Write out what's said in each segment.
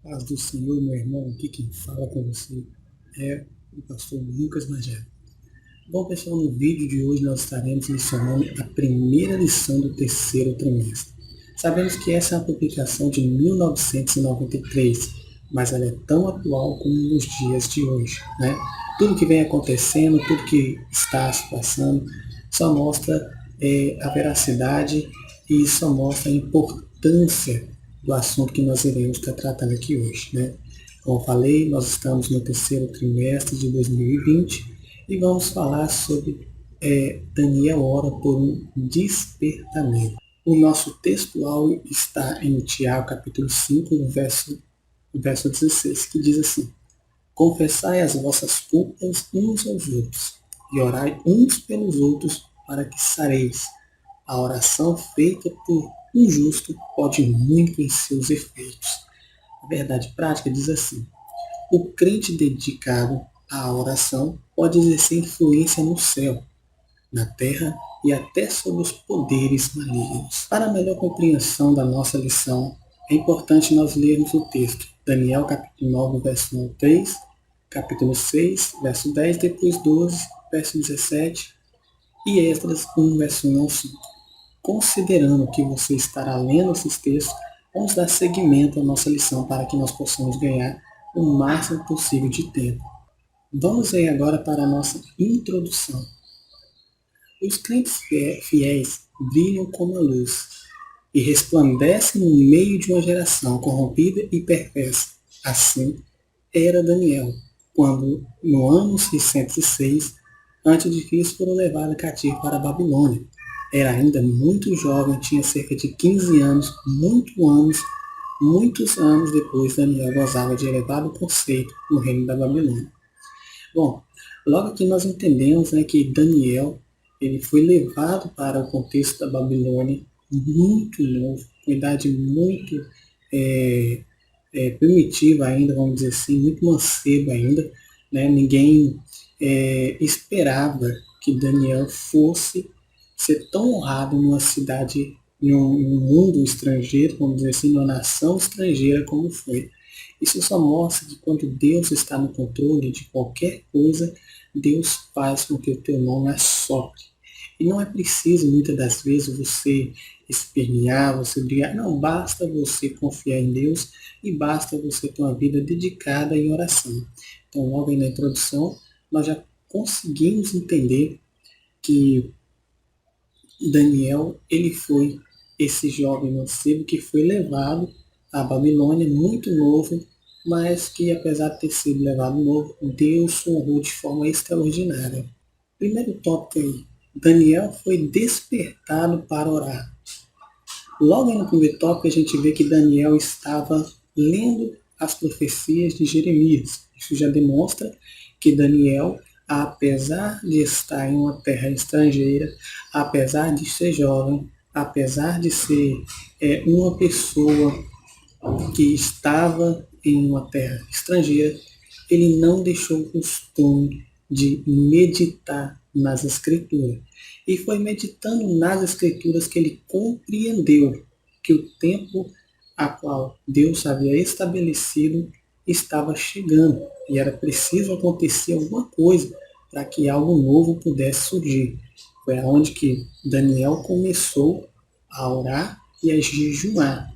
Paz do Senhor, meu irmão, aqui quem fala com você é o pastor Lucas Magé. Bom, pessoal, no vídeo de hoje nós estaremos licionando a primeira lição do terceiro trimestre. Sabemos que essa é uma publicação de 1993, mas ela é tão atual como nos dias de hoje, né? Tudo que vem acontecendo, tudo que está se passando, só mostra a veracidade e só mostra a importância do assunto que nós iremos estar tratando aqui hoje, né? Como eu falei, nós estamos no terceiro trimestre de 2020 e vamos falar sobre Daniel ora por um despertamento. O nosso textual está em Tiago, capítulo 5, verso 16, que diz assim: confessai as vossas culpas uns aos outros e orai uns pelos outros para que sareis. A oração feita por um justo pode muito em seus efeitos. A verdade prática diz assim: o crente dedicado à oração pode exercer influência no céu, na terra e até sobre os poderes malignos. Para a melhor compreensão da nossa lição, é importante nós lermos o texto. Daniel capítulo 9, verso 1 ao 3, capítulo 6, verso 10, depois 12, verso 17 e Esdras 1, verso 1 ao 5. Considerando que você estará lendo esses textos, vamos dar seguimento à nossa lição para que nós possamos ganhar o máximo possível de tempo. Vamos aí agora para a nossa introdução. Os crentes fiéis brilham como a luz e resplandecem no meio de uma geração corrompida e perversa. Assim era Daniel, quando, no ano 606 a.C., foram levados cativo para a Babilônia. Era ainda muito jovem, tinha cerca de 15 anos, muitos anos depois, Daniel gozava de elevado conceito no reino da Babilônia. Bom, logo aqui nós entendemos, que Daniel ele foi levado para o contexto da Babilônia muito novo, com idade muito primitiva ainda, vamos dizer assim, muito mancebo ainda. Né? Ninguém esperava que Daniel fosse ser tão honrado numa cidade, em um mundo estrangeiro, vamos dizer assim, numa nação estrangeira como foi. Isso só mostra que quando Deus está no controle de qualquer coisa, Deus faz com que o teu nome assopre. E não é preciso, muitas das vezes, você espernear, você brigar. Não, basta você confiar em Deus e basta você ter uma vida dedicada em oração. Então, logo aí na introdução, nós já conseguimos entender que Daniel, ele foi esse jovem mancebo que foi levado à Babilônia muito novo, mas que apesar de ter sido levado novo, Deus o honrou de forma extraordinária. Primeiro tópico aí, Daniel foi despertado para orar. Logo no primeiro tópico a gente vê que Daniel estava lendo as profecias de Jeremias. Isso já demonstra que Daniel, apesar de estar em uma terra estrangeira, apesar de ser jovem, apesar de ser uma pessoa que estava em uma terra estrangeira, ele não deixou o costume de meditar nas Escrituras. E foi meditando nas Escrituras que ele compreendeu que o tempo a qual Deus havia estabelecido estava chegando e era preciso acontecer alguma coisa para que algo novo pudesse surgir. Foi aonde que Daniel começou a orar e a jejuar.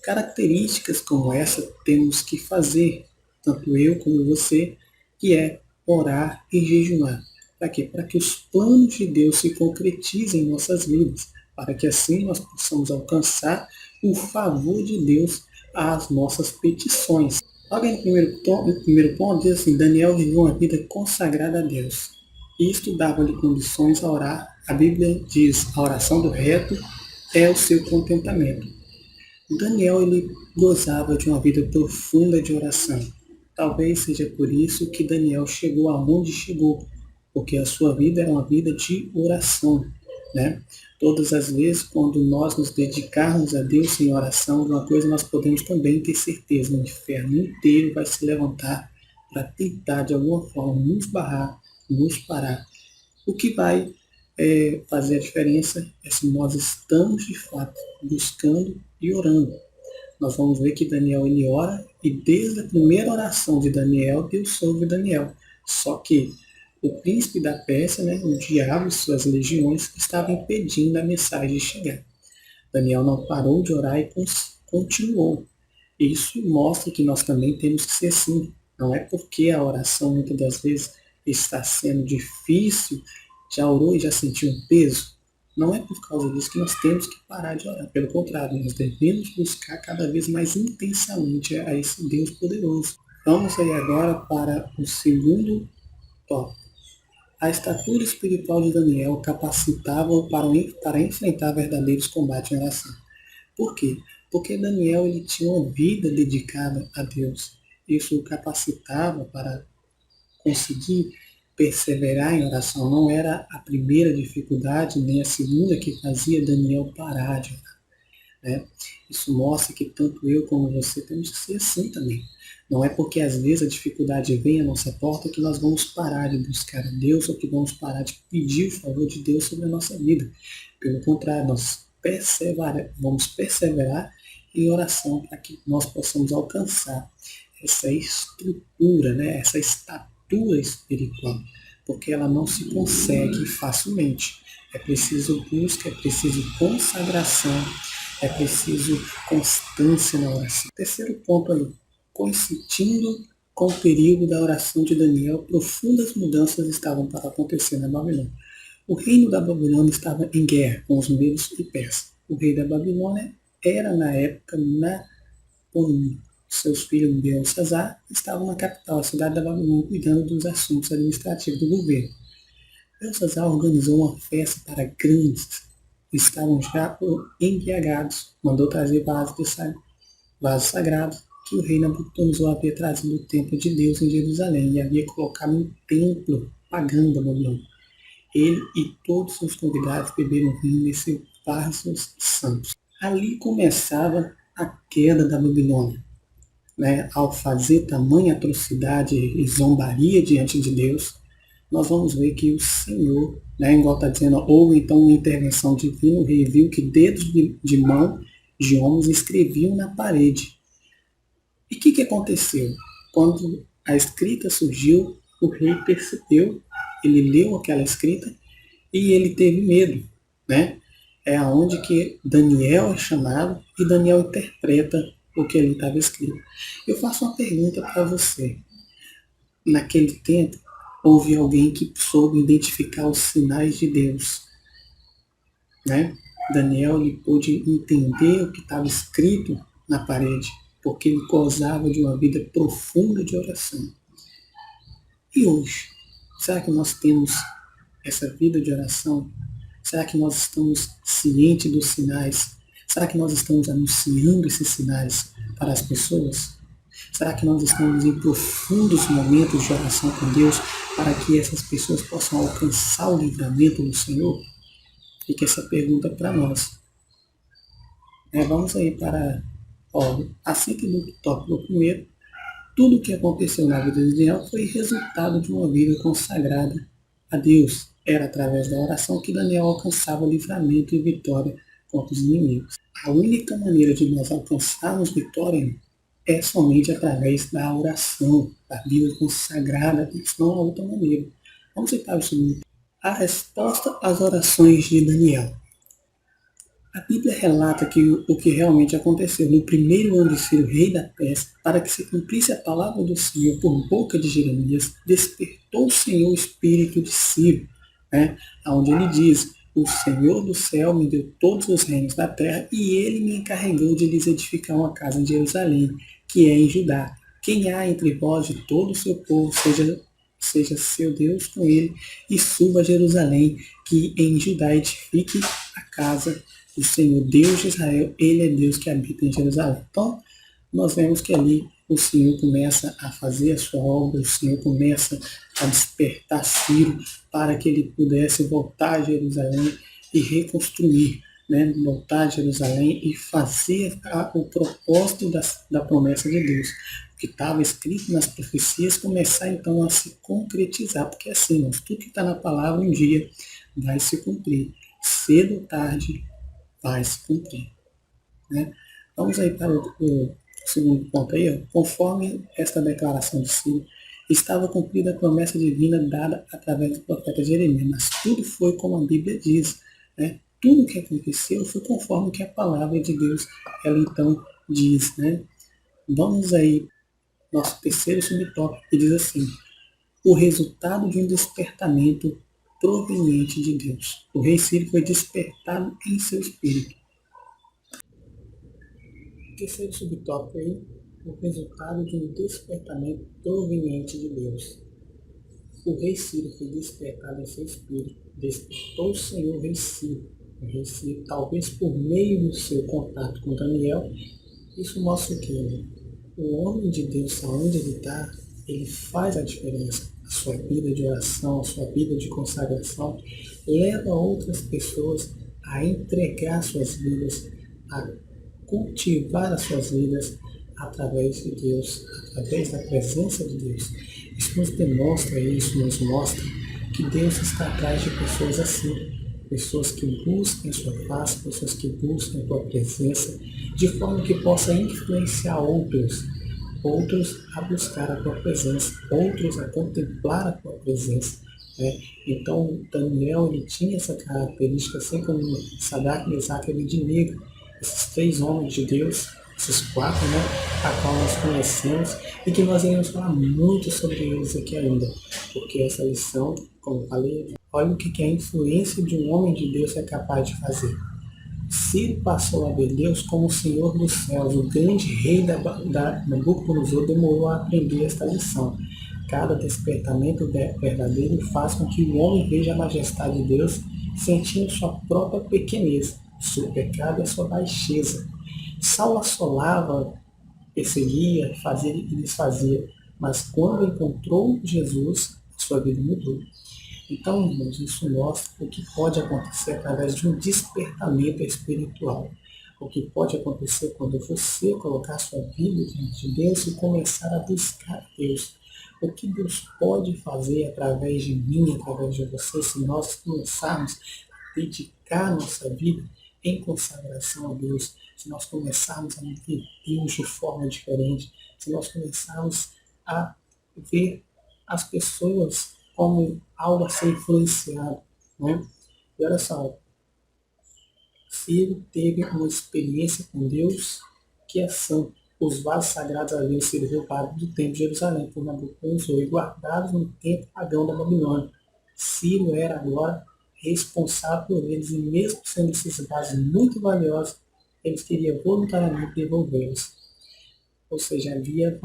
Características como essa temos que fazer, tanto eu como você, que é orar e jejuar. Para quê? Para que os planos de Deus se concretizem em nossas vidas, para que assim nós possamos alcançar o favor de Deus às nossas petições. Logo no primeiro ponto, diz assim: Daniel viveu uma vida consagrada a Deus. Isto dava-lhe condições a orar. A Bíblia diz: a oração do reto é o seu contentamento. Daniel ele gozava de uma vida profunda de oração. Talvez seja por isso que Daniel chegou aonde chegou, porque a sua vida era uma vida de oração. Né? Todas as vezes, quando nós nos dedicarmos a Deus em oração, de uma coisa nós podemos também ter certeza: o inferno inteiro vai se levantar para tentar de alguma forma nos barrar, nos parar. O que vai fazer a diferença é se nós estamos de fato buscando e orando. Nós vamos ver que Daniel ele ora E desde a primeira oração de Daniel, Deus ouve Daniel. Só que o príncipe da Pérsia, né, o diabo e suas legiões, estavam impedindo a mensagem de chegar. Daniel não parou de orar e continuou. Isso mostra que nós também temos que ser assim. Não é porque a oração muitas das vezes está sendo difícil, já orou e já sentiu um peso. Não é por causa disso que nós temos que parar de orar. Pelo contrário, nós devemos buscar cada vez mais intensamente a esse Deus poderoso. Vamos aí agora para o segundo tópico. A estatura espiritual de Daniel capacitava-o para enfrentar verdadeiros combates em oração. Por quê? Porque Daniel ele tinha uma vida dedicada a Deus. Isso o capacitava para conseguir perseverar em oração. Não era a primeira dificuldade, nem a segunda que fazia Daniel parar de orar. Né? Isso mostra que tanto eu como você temos que ser assim também. Não é porque às vezes a dificuldade vem à nossa porta que nós vamos parar de buscar a Deus ou que vamos parar de pedir o favor de Deus sobre a nossa vida. Pelo contrário, nós vamos perseverar em oração para que nós possamos alcançar essa estrutura, né? Essa estatura espiritual, porque ela não se consegue facilmente. É preciso busca, é preciso consagração, é preciso constância na oração. Terceiro ponto aí, coincidindo com o período da oração de Daniel, profundas mudanças estavam para acontecer na Babilônia. O reino da Babilônia estava em guerra com os medos e persas. O rei da Babilônia era, na época, Napoleão. Seus filhos Belsazar estavam na capital, a cidade da Babilônia, cuidando dos assuntos administrativos do governo. Belsazar organizou uma festa para grandes. Estavam já embriagados. Mandou trazer vasos sagrados que o rei Nabucodonosor havia trazido do templo de Deus em Jerusalém e havia colocado no templo pagão da Babilônia. Ele e todos os seus convidados beberam vinho nesse vasos santos. Ali começava a queda da Babilônia. Né? Ao fazer tamanha atrocidade e zombaria diante de Deus, nós vamos ver que o Senhor, né, igual está dizendo, houve então uma intervenção divina, o rei viu que dedos de mão de homens escreviam na parede. E o que aconteceu? Quando a escrita surgiu, o rei percebeu, ele leu aquela escrita e ele teve medo, né? É aonde que Daniel é chamado e Daniel interpreta o que ali estava escrito. Eu faço uma pergunta para você. Naquele tempo, houve alguém que soube identificar os sinais de Deus, né? Daniel ele pôde entender o que estava escrito na parede, porque ele gozava de uma vida profunda de oração. E hoje, será que nós temos essa vida de oração? Será que nós estamos cientes dos sinais? Será que nós estamos anunciando esses sinais para as pessoas? Será que nós estamos em profundos momentos de oração com Deus para que essas pessoas possam alcançar o livramento do Senhor? Fica essa pergunta para nós. Vamos aí para assim que no tópico primeiro, tudo o que aconteceu na vida de Daniel foi resultado de uma vida consagrada a Deus. Era através da oração que Daniel alcançava livramento e vitória contra os inimigos. A única maneira de nós alcançarmos vitória é somente através da oração, da vida consagrada a Deus, não há outra maneira. Vamos citar o seguinte. A resposta às orações de Daniel. A Bíblia relata que o que realmente aconteceu no primeiro ano de Ciro, rei da Pérsia, para que se cumprisse a palavra do Senhor por boca de Jeremias, despertou o Senhor o espírito de Ciro, né? Onde ele diz, o Senhor do céu me deu todos os reinos da terra e ele me encarregou de lhes edificar uma casa em Jerusalém, que é em Judá. Quem há entre vós de todo o seu povo, seja seu Deus com ele, e suba a Jerusalém, que em Judá edifique a casa do Senhor, Deus de Israel, ele é Deus que habita em Jerusalém. Então, nós vemos que ali o Senhor começa a fazer a sua obra, o Senhor começa a despertar Ciro para que ele pudesse voltar a Jerusalém e reconstruir, né? Voltar a Jerusalém e fazer o propósito da promessa de Deus. O que estava escrito nas profecias começar então a se concretizar, porque assim, nós, tudo que está na palavra um dia vai se cumprir, cedo ou tarde vai se cumprir. Né? Vamos aí para o segundo ponto aí, ó, conforme esta declaração de Ciro, estava cumprida a promessa divina dada através do profeta Jeremias, mas tudo foi como a Bíblia diz, né? Tudo que aconteceu foi conforme que a palavra de Deus, ela então diz, né? Vamos aí, nosso terceiro subtópico, que diz assim, o resultado de um despertamento proveniente de Deus. O rei Ciro foi despertado em seu espírito. Terceiro subtópico aí, o resultado de um despertamento proveniente de Deus. O rei Ciro foi despertado em seu espírito. Despertou o Senhor o rei Ciro. O rei Ciro, talvez por meio do seu contato com Daniel, isso mostra o que? O homem de Deus, aonde ele está, ele faz a diferença. A sua vida de oração, a sua vida de consagração, leva outras pessoas a entregar suas vidas, a cultivar as suas vidas através de Deus, através da presença de Deus. Isso nos demonstra, isso nos mostra que Deus está atrás de pessoas assim, pessoas que busquem a sua paz, pessoas que busquem a tua presença, de forma que possa influenciar outros a buscar a tua presença, outros a contemplar a tua presença. Né? Então, Daniel ele tinha essa característica, assim como Sadraque, Mesaque e Abednego, esses três homens de Deus, esses quatro, né, a qual nós conhecemos e que nós iremos falar muito sobre eles aqui ainda, porque essa lição, como eu falei, olha o que a influência de um homem de Deus é capaz de fazer. Ciro passou a ver Deus como o Senhor dos céus. O grande rei da Nabucodonosor demorou a aprender esta lição. Cada despertamento verdadeiro faz com que o homem veja a majestade de Deus, sentindo sua própria pequenez, seu pecado e a sua baixeza. Saulo assolava, perseguia, fazia e desfazia, mas quando encontrou Jesus, sua vida mudou. Então, irmãos, isso mostra o que pode acontecer através de um despertamento espiritual. O que pode acontecer quando você colocar sua vida diante de Deus e começar a buscar Deus. O que Deus pode fazer através de mim, através de você, se nós começarmos a dedicar nossa vida em consagração a Deus, se nós começarmos a ver Deus de forma diferente, se nós começarmos a ver as pessoas como algo a ser influenciado. Né? E olha só, Ciro teve uma experiência com Deus que é santa. Os vasos sagrados haviam sido roubados do templo de Jerusalém por Nabucodonosor e guardados no templo pagão da Babilônia. Ciro era agora responsável por eles e mesmo sendo esses vasos muito valiosos, eles queriam voluntariamente devolvê-los. Ou seja, havia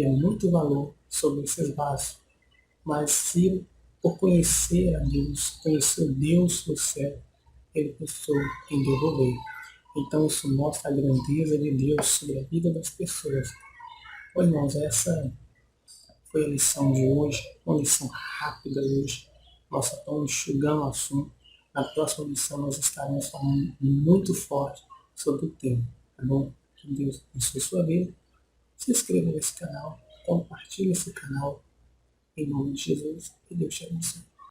muito valor sobre esses vasos. Mas Ciro, por conhecer a Deus, conhecer o Deus do céu, ele pensou em devolver. Então isso mostra a grandeza de Deus sobre a vida das pessoas. Bom, irmãos, essa foi a lição de hoje, uma lição rápida hoje. Nós só estamos enxugando o assunto. Na próxima lição nós estaremos falando muito forte sobre o tema, tá bom? Que Deus abençoe sua vida. Se inscreva nesse canal, compartilhe esse canal. Em nome de Jesus, que Deus te abençoe.